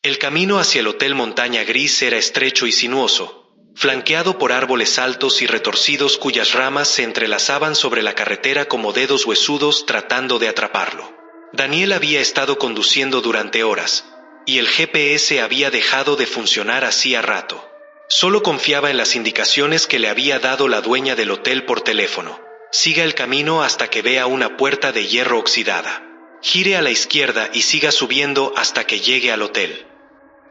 El camino hacia el Hotel Montaña Gris era estrecho y sinuoso, flanqueado por árboles altos y retorcidos cuyas ramas se entrelazaban sobre la carretera como dedos huesudos tratando de atraparlo. Daniel había estado conduciendo durante horas, y el GPS había dejado de funcionar hacía rato. Solo confiaba en las indicaciones que le había dado la dueña del hotel por teléfono. Siga el camino hasta que vea una puerta de hierro oxidada. Gire a la izquierda y siga subiendo hasta que llegue al hotel.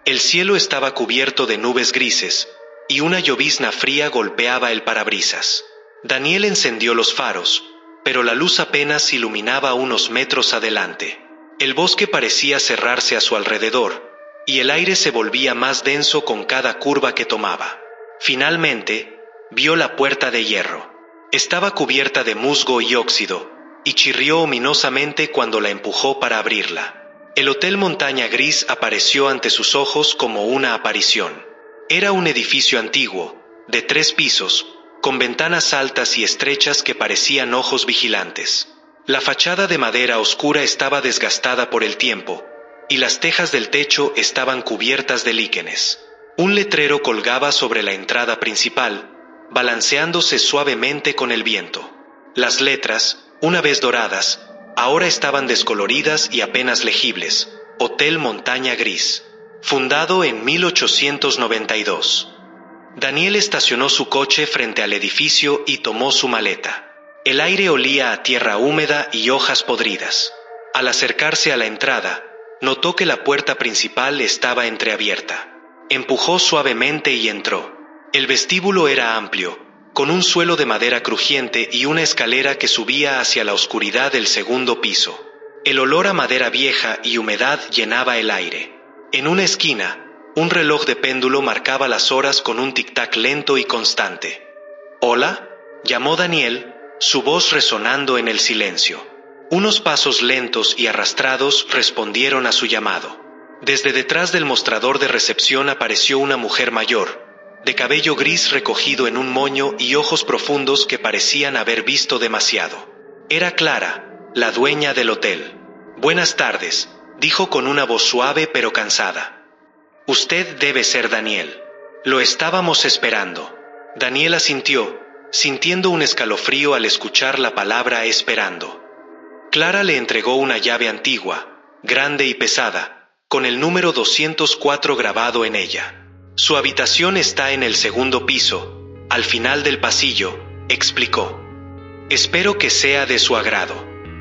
El cielo estaba cubierto de nubes grises, y una llovizna fría golpeaba el parabrisas. Daniel encendió los faros, pero la luz apenas iluminaba unos metros adelante. El bosque parecía cerrarse a su alrededor, y el aire se volvía más denso con cada curva que tomaba. Finalmente, vio la puerta de hierro. Estaba cubierta de musgo y óxido, y chirrió ominosamente cuando la empujó para abrirla. El Hotel Montaña Gris apareció ante sus ojos como una aparición. Era un edificio antiguo, de 3 pisos, con ventanas altas y estrechas que parecían ojos vigilantes. La fachada de madera oscura estaba desgastada por el tiempo, y las tejas del techo estaban cubiertas de líquenes. Un letrero colgaba sobre la entrada principal, balanceándose suavemente con el viento. Las letras, una vez doradas, ahora estaban descoloridas y apenas legibles. Hotel Montaña Gris. Fundado en 1892. Daniel estacionó su coche frente al edificio y tomó su maleta. El aire olía a tierra húmeda y hojas podridas. Al acercarse a la entrada, notó que la puerta principal estaba entreabierta. Empujó suavemente y entró. El vestíbulo era amplio, con un suelo de madera crujiente y una escalera que subía hacia la oscuridad del segundo piso. El olor a madera vieja y humedad llenaba el aire. En una esquina, un reloj de péndulo marcaba las horas con un tic-tac lento y constante. «¿Hola?», llamó Daniel, su voz resonando en el silencio. Unos pasos lentos y arrastrados respondieron a su llamado. Desde detrás del mostrador de recepción apareció una mujer mayor, de cabello gris recogido en un moño y ojos profundos que parecían haber visto demasiado. Era Clara, la dueña del hotel. «Buenas tardes», dijo con una voz suave pero cansada. «Usted debe ser Daniel. Lo estábamos esperando». Daniel asintió, sintiendo un escalofrío al escuchar la palabra esperando. Clara le entregó una llave antigua, grande y pesada, con el número 204 grabado en ella. «Su habitación está en el segundo piso, al final del pasillo», explicó. «Espero que sea de su agrado.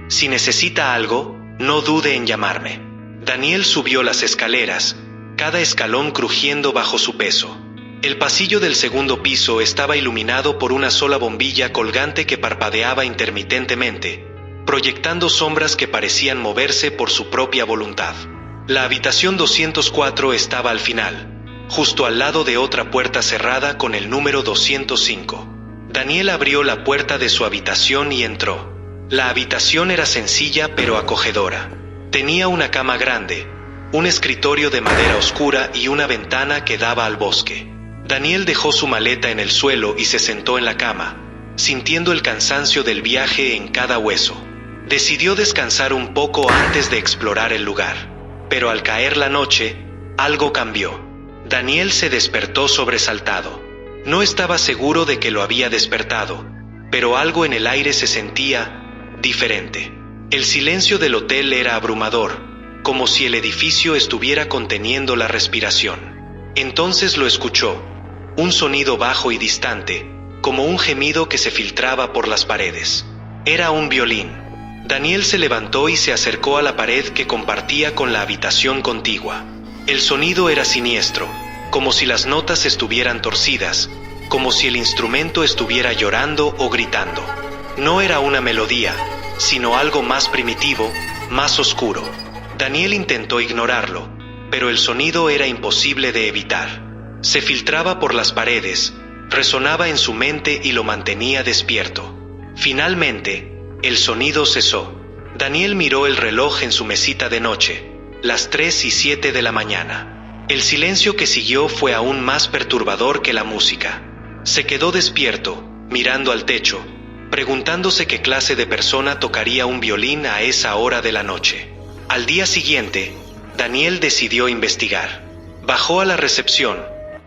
Si necesita algo, no dude en llamarme». Daniel subió las escaleras, cada escalón crujiendo bajo su peso. El pasillo del segundo piso estaba iluminado por una sola bombilla colgante que parpadeaba intermitentemente, proyectando sombras que parecían moverse por su propia voluntad. La habitación 204 estaba al final, justo al lado de otra puerta cerrada con el número 205. Daniel abrió la puerta de su habitación y entró. La habitación era sencilla pero acogedora. Tenía una cama grande, un escritorio de madera oscura y una ventana que daba al bosque. Daniel dejó su maleta en el suelo y se sentó en la cama, sintiendo el cansancio del viaje en cada hueso. Decidió descansar un poco antes de explorar el lugar. Pero al caer la noche, algo cambió. Daniel se despertó sobresaltado. No estaba seguro de que lo había despertado, pero algo en el aire se sentía diferente. El silencio del hotel era abrumador, como si el edificio estuviera conteniendo la respiración. Entonces lo escuchó, un sonido bajo y distante, como un gemido que se filtraba por las paredes. Era un violín. Daniel se levantó y se acercó a la pared que compartía con la habitación contigua. El sonido era siniestro, como si las notas estuvieran torcidas, como si el instrumento estuviera llorando o gritando. No era una melodía, sino algo más primitivo, más oscuro. Daniel intentó ignorarlo, pero el sonido era imposible de evitar. Se filtraba por las paredes, resonaba en su mente y lo mantenía despierto. Finalmente, el sonido cesó. Daniel miró el reloj en su mesita de noche, las 3:07 de la mañana. El silencio que siguió fue aún más perturbador que la música. Se quedó despierto, mirando al techo, preguntándose qué clase de persona tocaría un violín a esa hora de la noche. Al día siguiente, Daniel decidió investigar. Bajó a la recepción,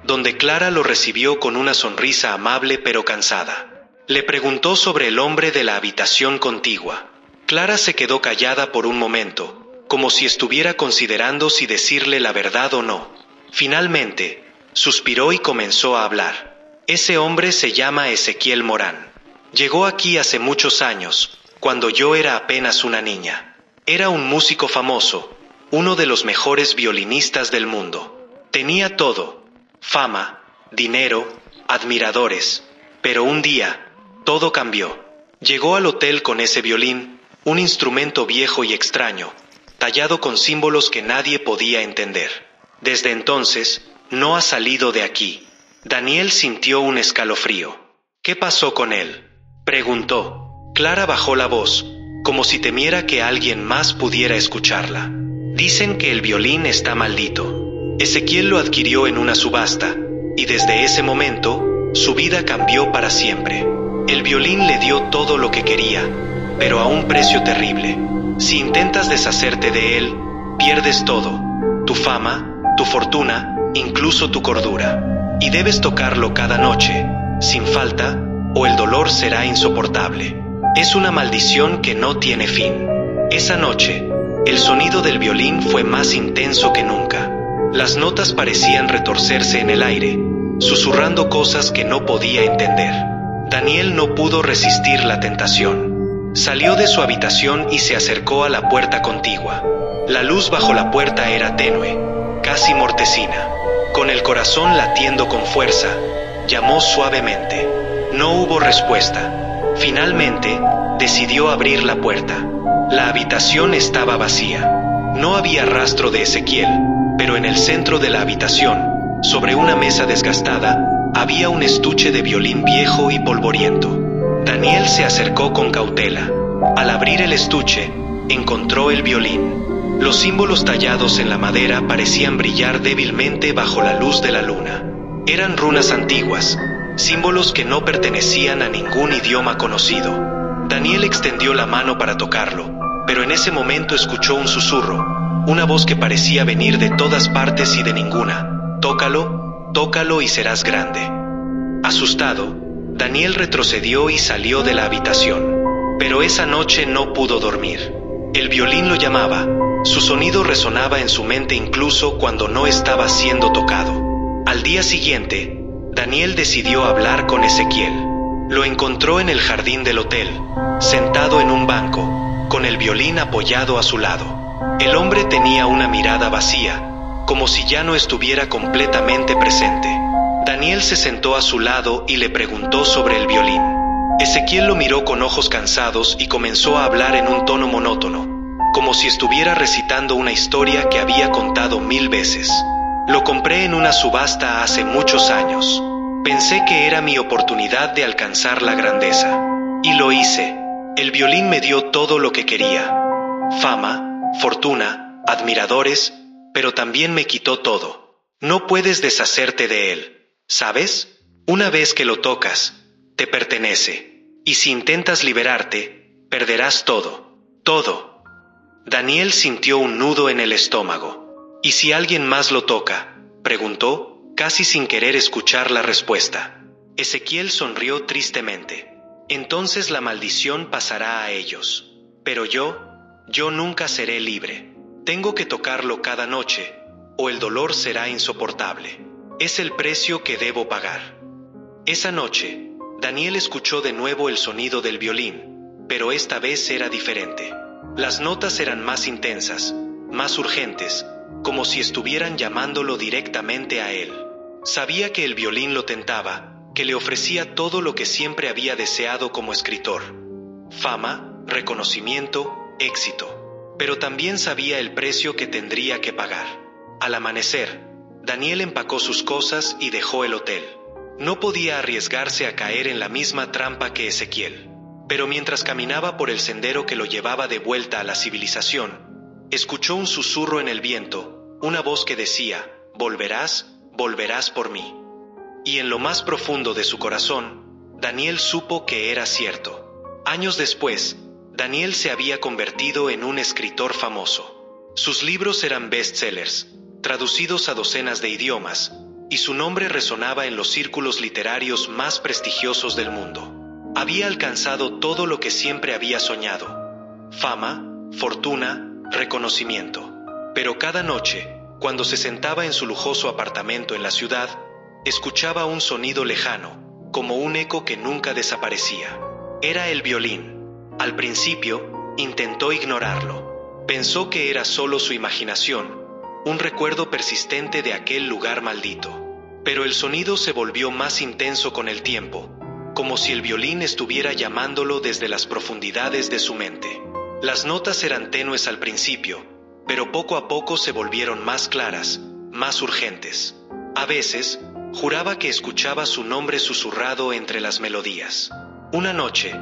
donde Clara lo recibió con una sonrisa amable pero cansada. Le preguntó sobre el hombre de la habitación contigua. Clara se quedó callada por un momento, como si estuviera considerando si decirle la verdad o no. Finalmente, suspiró y comenzó a hablar. Ese hombre se llama Ezequiel Morán. Llegó aquí hace muchos años, cuando yo era apenas una niña. Era un músico famoso, uno de los mejores violinistas del mundo. Tenía todo: fama, dinero, admiradores. Pero un día, todo cambió. Llegó al hotel con ese violín, un instrumento viejo y extraño, tallado con símbolos que nadie podía entender. Desde entonces, no ha salido de aquí. Daniel sintió un escalofrío. ¿Qué pasó con él?, preguntó. Clara bajó la voz, como si temiera que alguien más pudiera escucharla. Dicen que el violín está maldito. Ezequiel lo adquirió en una subasta, y desde ese momento, su vida cambió para siempre. El violín le dio todo lo que quería, pero a un precio terrible. Si intentas deshacerte de él, pierdes todo: tu fama, tu fortuna, incluso tu cordura. Y debes tocarlo cada noche, sin falta, o el dolor será insoportable. Es una maldición que no tiene fin. Esa noche, el sonido del violín fue más intenso que nunca. Las notas parecían retorcerse en el aire, susurrando cosas que no podía entender. Daniel no pudo resistir la tentación. Salió de su habitación y se acercó a la puerta contigua. La luz bajo la puerta era tenue, casi mortecina. Con el corazón latiendo con fuerza, llamó suavemente. No hubo respuesta. Finalmente, decidió abrir la puerta. La habitación estaba vacía. No había rastro de Ezequiel, pero en el centro de la habitación, sobre una mesa desgastada, había un estuche de violín viejo y polvoriento. Daniel se acercó con cautela. Al abrir el estuche, encontró el violín. Los símbolos tallados en la madera parecían brillar débilmente bajo la luz de la luna. Eran runas antiguas, símbolos que no pertenecían a ningún idioma conocido. Daniel extendió la mano para tocarlo, pero en ese momento escuchó un susurro, una voz que parecía venir de todas partes y de ninguna. Tócalo, tócalo y serás grande. Asustado, Daniel retrocedió y salió de la habitación. Pero esa noche no pudo dormir. El violín lo llamaba. Su sonido resonaba en su mente incluso cuando no estaba siendo tocado. Al día siguiente, Daniel decidió hablar con Ezequiel. Lo encontró en el jardín del hotel, sentado en un banco, con el violín apoyado a su lado. El hombre tenía una mirada vacía, como si ya no estuviera completamente presente. Daniel se sentó a su lado y le preguntó sobre el violín. Ezequiel lo miró con ojos cansados y comenzó a hablar en un tono monótono, como si estuviera recitando una historia que había contado 1000 veces. Lo compré en una subasta hace muchos años. Pensé que era mi oportunidad de alcanzar la grandeza. Y lo hice. El violín me dio todo lo que quería: fama, fortuna, admiradores, pero también me quitó todo. No puedes deshacerte de él, ¿sabes? Una vez que lo tocas, te pertenece. Y si intentas liberarte, perderás todo. Todo. Daniel sintió un nudo en el estómago. ¿Y si alguien más lo toca?, preguntó, casi sin querer escuchar la respuesta. Ezequiel sonrió tristemente. Entonces la maldición pasará a ellos. Pero yo nunca seré libre. Tengo que tocarlo cada noche, o el dolor será insoportable. Es el precio que debo pagar. Esa noche, Daniel escuchó de nuevo el sonido del violín, pero esta vez era diferente. Las notas eran más intensas, más urgentes, como si estuvieran llamándolo directamente a él. Sabía que el violín lo tentaba, que le ofrecía todo lo que siempre había deseado como escritor: fama, reconocimiento, éxito. Pero también sabía el precio que tendría que pagar. Al amanecer, Daniel empacó sus cosas y dejó el hotel. No podía arriesgarse a caer en la misma trampa que Ezequiel. Pero mientras caminaba por el sendero que lo llevaba de vuelta a la civilización, escuchó un susurro en el viento, una voz que decía: volverás, volverás por mí. Y en lo más profundo de su corazón, Daniel supo que era cierto. Años después, Daniel se había convertido en un escritor famoso. Sus libros eran bestsellers, traducidos a docenas de idiomas, y su nombre resonaba en los círculos literarios más prestigiosos del mundo. Había alcanzado todo lo que siempre había soñado: fama, fortuna, reconocimiento. Pero cada noche, cuando se sentaba en su lujoso apartamento en la ciudad, escuchaba un sonido lejano, como un eco que nunca desaparecía. Era el violín. Al principio, intentó ignorarlo. Pensó que era solo su imaginación, un recuerdo persistente de aquel lugar maldito. Pero el sonido se volvió más intenso con el tiempo, como si el violín estuviera llamándolo desde las profundidades de su mente. Las notas eran tenues al principio, pero poco a poco se volvieron más claras, más urgentes. A veces, juraba que escuchaba su nombre susurrado entre las melodías. Una noche,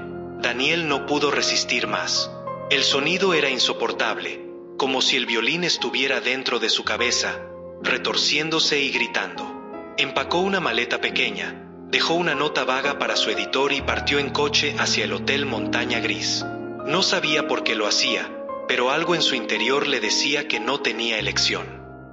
Daniel no pudo resistir más. El sonido era insoportable, como si el violín estuviera dentro de su cabeza, retorciéndose y gritando. Empacó una maleta pequeña, dejó una nota vaga para su editor y partió en coche hacia el Hotel Montaña Gris. No sabía por qué lo hacía, pero algo en su interior le decía que no tenía elección.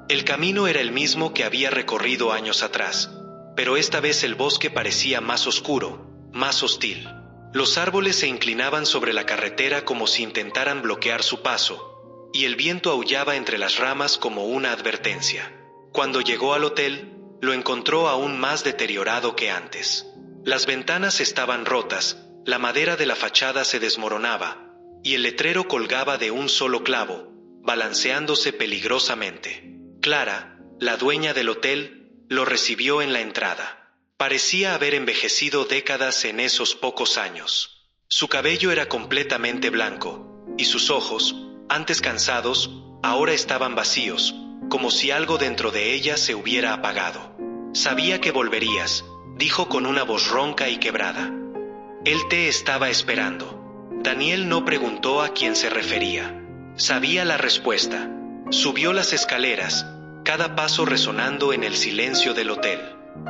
El camino era el mismo que había recorrido años atrás, pero esta vez el bosque parecía más oscuro, más hostil. Los árboles se inclinaban sobre la carretera como si intentaran bloquear su paso, y el viento aullaba entre las ramas como una advertencia. Cuando llegó al hotel, lo encontró aún más deteriorado que antes. Las ventanas estaban rotas, la madera de la fachada se desmoronaba, y el letrero colgaba de un solo clavo, balanceándose peligrosamente. Clara, la dueña del hotel, lo recibió en la entrada. Parecía haber envejecido décadas en esos pocos años. Su cabello era completamente blanco, y sus ojos, antes cansados, ahora estaban vacíos, como si algo dentro de ella se hubiera apagado. «Sabía que volverías», dijo con una voz ronca y quebrada. «Él te estaba esperando». Daniel no preguntó a quién se refería. Sabía la respuesta. Subió las escaleras, cada paso resonando en el silencio del hotel.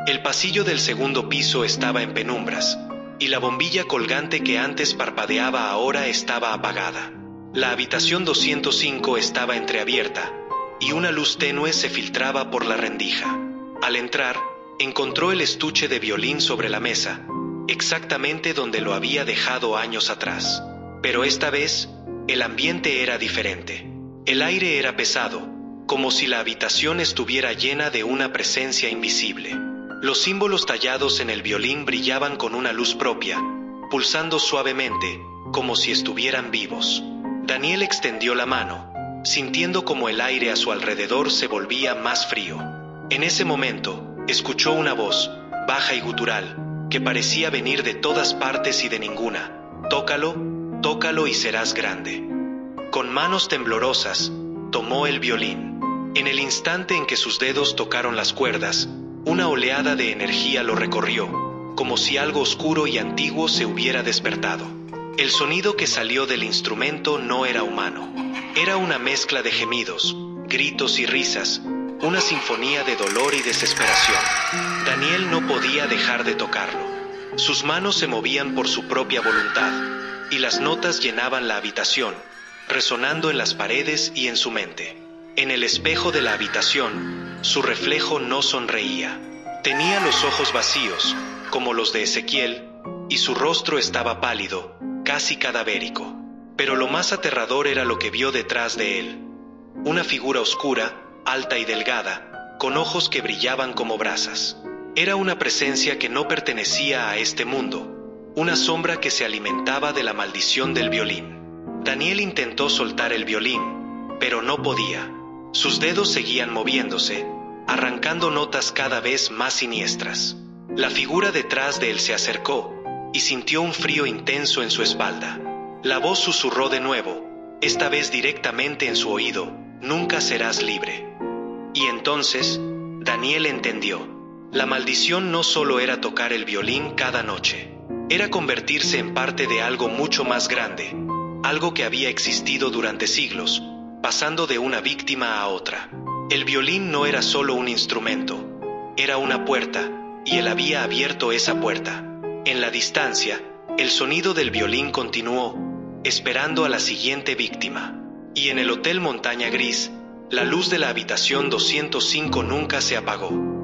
El pasillo del segundo piso estaba en penumbras, y la bombilla colgante que antes parpadeaba ahora estaba apagada. La habitación 205 estaba entreabierta, y una luz tenue se filtraba por la rendija. Al entrar, encontró el estuche de violín sobre la mesa, exactamente donde lo había dejado años atrás. Pero esta vez, el ambiente era diferente. El aire era pesado, como si la habitación estuviera llena de una presencia invisible. Los símbolos tallados en el violín brillaban con una luz propia, pulsando suavemente, como si estuvieran vivos. Daniel extendió la mano, sintiendo como el aire a su alrededor se volvía más frío. En ese momento, escuchó una voz, baja y gutural, que parecía venir de todas partes y de ninguna. «Tócalo, tócalo y serás grande». Con manos temblorosas, tomó el violín. En el instante en que sus dedos tocaron las cuerdas, una oleada de energía lo recorrió, como si algo oscuro y antiguo se hubiera despertado. El sonido que salió del instrumento no era humano. Era una mezcla de gemidos, gritos y risas, una sinfonía de dolor y desesperación. Daniel no podía dejar de tocarlo. Sus manos se movían por su propia voluntad, y las notas llenaban la habitación, resonando en las paredes y en su mente. En el espejo de la habitación, su reflejo no sonreía. Tenía los ojos vacíos, como los de Ezequiel, y su rostro estaba pálido, casi cadavérico. Pero lo más aterrador era lo que vio detrás de él. Una figura oscura, alta y delgada, con ojos que brillaban como brasas. Era una presencia que no pertenecía a este mundo, una sombra que se alimentaba de la maldición del violín. Daniel intentó soltar el violín, pero no podía. Sus dedos seguían moviéndose, arrancando notas cada vez más siniestras. La figura detrás de él se acercó, y sintió un frío intenso en su espalda. La voz susurró de nuevo, esta vez directamente en su oído: «Nunca serás libre». Y entonces, Daniel entendió. La maldición no solo era tocar el violín cada noche, era convertirse en parte de algo mucho más grande, algo que había existido durante siglos, pasando de una víctima a otra. El violín no era solo un instrumento, era una puerta, y él había abierto esa puerta. En la distancia, el sonido del violín continuó, esperando a la siguiente víctima. Y en el Hotel Montaña Gris, la luz de la habitación 205 nunca se apagó.